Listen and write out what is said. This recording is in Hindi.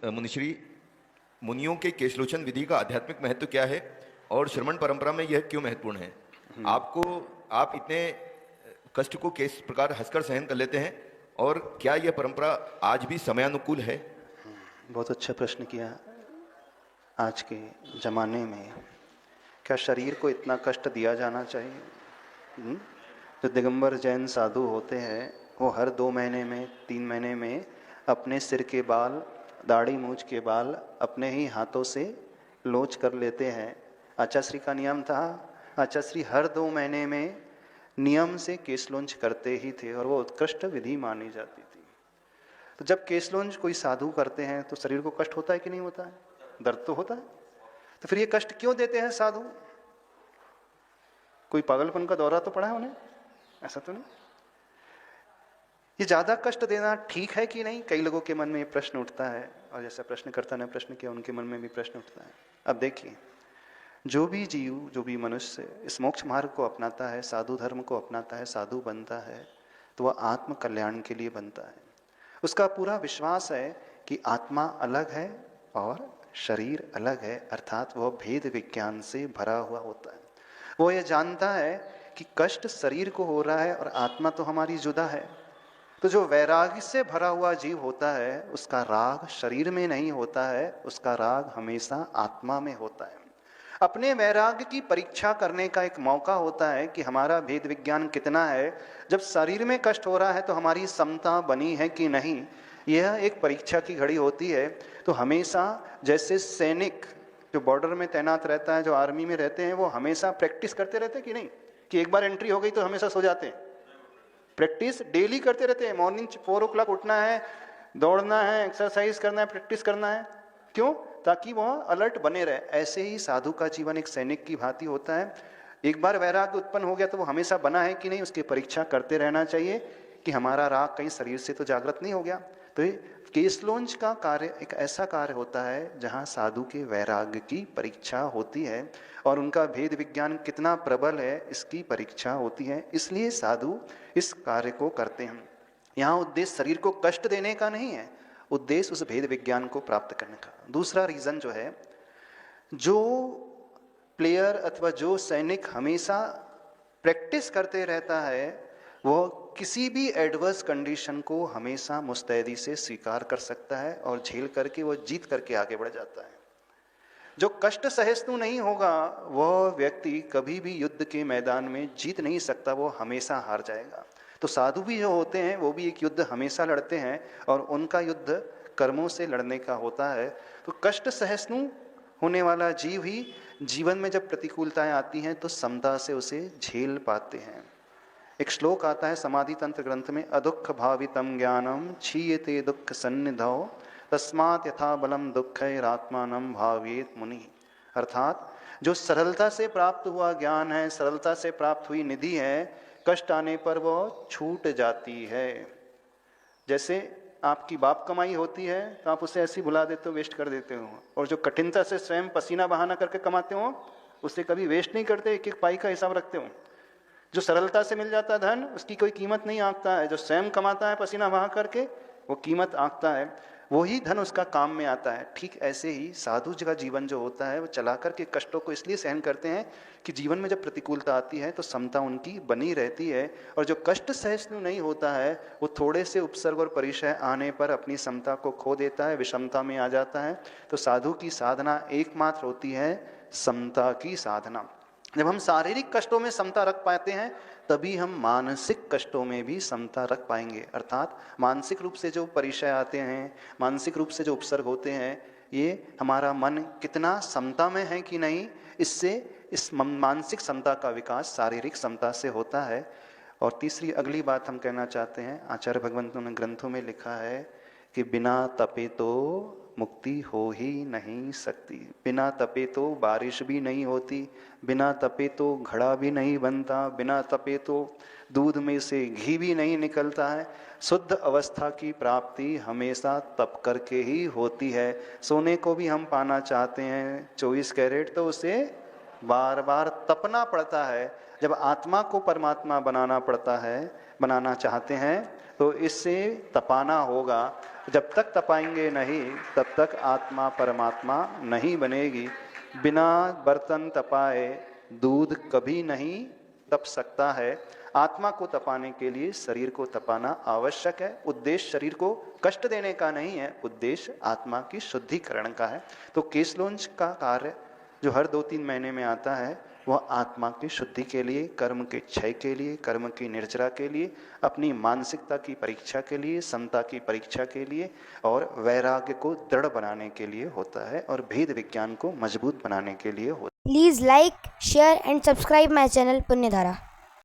मुनिश्री, मुनियों के केशलोचन विधि का आध्यात्मिक महत्व क्या है और श्रमण परंपरा में यह क्यों महत्वपूर्ण है? आपको आप इतने कष्ट को किस प्रकार हंसकर सहन कर लेते हैं और क्या यह परंपरा आज भी समयानुकूल है? बहुत अच्छा प्रश्न किया। आज के ज़माने में क्या शरीर को इतना कष्ट दिया जाना चाहिए? जो दिगंबर जैन साधु होते हैं वो हर 2 महीने में 3 महीने में अपने सिर के बाल, दाढ़ी मूछ के बाल अपने ही हाथों से लोच कर लेते हैं। आचाश्री का नियम था, आचाश्री हर 2 महीने में नियम से केशलोंच करते ही थे और वो उत्कृष्ट विधि मानी जाती थी। तो जब केशलोंच कोई साधु करते हैं तो शरीर को कष्ट होता है कि नहीं होता है? दर्द तो होता है। तो फिर ये कष्ट क्यों देते हैं साधु? कोई पागलपन का दौरा तो पड़ा है उन्हें? ऐसा तो नहीं। ये ज्यादा कष्ट देना ठीक है कि नहीं, कई लोगों के मन में ये प्रश्न उठता है और जैसा प्रश्नकर्ता ने प्रश्न किया उनके मन में भी प्रश्न उठता है। अब देखिए, जो भी जीव, जो भी मनुष्य इस मोक्ष मार्ग को अपनाता है, साधु धर्म को अपनाता है, साधु बनता है, तो वह आत्म कल्याण के लिए बनता है। उसका पूरा विश्वास है कि आत्मा अलग है और शरीर अलग है, अर्थात वह भेद विज्ञान से भरा हुआ होता है। वो ये जानता है कि कष्ट शरीर को हो रहा है और आत्मा तो हमारी जुदा है। तो जो वैराग्य से भरा हुआ जीव होता है उसका राग शरीर में नहीं होता है, उसका राग हमेशा आत्मा में होता है। अपने वैराग्य की परीक्षा करने का एक मौका होता है कि हमारा भेद विज्ञान कितना है। जब शरीर में कष्ट हो रहा है तो हमारी समता बनी है कि नहीं, यह एक परीक्षा की घड़ी होती है। तो हमेशा जैसे सैनिक जो बॉर्डर में तैनात रहता है, जो आर्मी में रहते हैं, वो हमेशा प्रैक्टिस करते रहते हैं कि नहीं, कि एक बार एंट्री हो गई तो हमेशा सो जाते हैं। प्रैक्टिस डेली करते रहते हैं। मॉर्निंग 4 o'clock उठना है, दौड़ना है, एक्सरसाइज करना है, प्रैक्टिस करना है। क्यों? ताकि वह अलर्ट बने रहे। ऐसे ही साधु का जीवन एक सैनिक की भांति होता है। एक बार वैराग्य उत्पन्न हो गया तो वो हमेशा बना है कि नहीं, उसकी परीक्षा करते रहना चाहिए कि हमारा राग कहीं शरीर से तो जागृत नहीं हो गया। तो ये केशलोंच का कार्य एक ऐसा कार्य होता है जहाँ साधु के वैराग्य की परीक्षा होती है और उनका भेद विज्ञान कितना प्रबल है इसकी परीक्षा होती है। इसलिए साधु इस कार्य को करते हैं। यहाँ उद्देश्य शरीर को कष्ट देने का नहीं है, उद्देश्य उस भेद विज्ञान को प्राप्त करने का। दूसरा रीजन जो है, जो प्लेयर अथवा जो सैनिक हमेशा प्रैक्टिस करते रहता है वो किसी भी एडवर्स कंडीशन को हमेशा मुस्तैदी से स्वीकार कर सकता है और झेल करके वो जीत करके आगे बढ़ जाता है। जो कष्ट सहिष्णु नहीं होगा वह व्यक्ति कभी भी युद्ध के मैदान में जीत नहीं सकता, वो हमेशा हार जाएगा। तो साधु भी जो होते हैं वो भी एक युद्ध हमेशा लड़ते हैं और उनका युद्ध कर्मों से लड़ने का होता है। तो कष्ट सहिष्णु होने वाला जीव ही जीवन में जब प्रतिकूलताएं आती हैं तो समता से उसे झेल पाते हैं। एक श्लोक आता है समाधि तंत्र ग्रंथ में, अदुख भावितम ज्ञानम क्षीयते दुख सन्निधौ तस्मात् यथा बलम दुःखैरात्मानं भावेत मुनि। अर्थात जो सरलता से प्राप्त हुआ ज्ञान है, सरलता से प्राप्त हुई निधि है, कष्ट आने पर वो छूट जाती है। जैसे आपकी बाप कमाई होती है तो आप उसे ऐसी भुला देते हो, वेस्ट कर देते हो, और जो कठिनता से स्वयं पसीना बहाना करके कमाते हो उसे कभी वेस्ट नहीं करते, एक एक पाई का हिसाब रखते हो। जो सरलता से मिल जाता है धन उसकी कोई कीमत नहीं आंकता है, जो स्वयं कमाता है पसीना बहा करके वो कीमत आंकता है, वही धन उसका काम में आता है। ठीक ऐसे ही साधु का जीवन जो होता है वो चला करके कष्टों को इसलिए सहन करते हैं कि जीवन में जब प्रतिकूलता आती है तो समता उनकी बनी रहती है। और जो कष्ट सहिष्णु नहीं होता है वो थोड़े से उपसर्ग और परिचय आने पर अपनी समता को खो देता है, विषमता में आ जाता है। तो साधु की साधना एकमात्र होती है समता की साधना। जब हम शारीरिक कष्टों में समता रख पाते हैं तभी हम मानसिक कष्टों में भी समता रख पाएंगे। अर्थात मानसिक रूप से जो परिचय आते हैं, मानसिक रूप से जो उपसर्ग होते हैं, ये हमारा मन कितना समता में है कि नहीं, इससे इस मानसिक समता का विकास शारीरिक समता से होता है। और तीसरी अगली बात हम कहना चाहते हैं, आचार्य भगवंतों ने ग्रंथों में लिखा है कि बिना तपे तो मुक्ति हो ही नहीं सकती, बिना तपे तो बारिश भी नहीं होती, बिना तपे तो घड़ा भी नहीं बनता, बिना तपे तो दूध में से घी भी नहीं निकलता है। शुद्ध अवस्था की प्राप्ति हमेशा तप करके ही होती है। सोने को भी हम पाना चाहते हैं 24 कैरेट तो उसे बार बार तपना पड़ता है। जब आत्मा को परमात्मा बनाना पड़ता है, बनाना चाहते हैं तो इससे तपाना होगा। जब तक तपाएंगे नहीं तब तक आत्मा परमात्मा नहीं बनेगी। बिना बर्तन तपाए दूध कभी नहीं तप सकता है। आत्मा को तपाने के लिए शरीर को तपाना आवश्यक है। उद्देश्य शरीर को कष्ट देने का नहीं है, उद्देश्य आत्मा की शुद्धिकरण का है। तो केशलोंज का कार्य जो हर 2-3 महीने में आता है वह आत्मा की शुद्धि के लिए, कर्म के क्षय के लिए, कर्म की निर्जरा के लिए, अपनी मानसिकता की परीक्षा के लिए, समता की परीक्षा के लिए और वैराग्य को दृढ़ बनाने के लिए होता है और भेद विज्ञान को मजबूत बनाने के लिए होता है। Please like, share and subscribe my channel Punyadhara.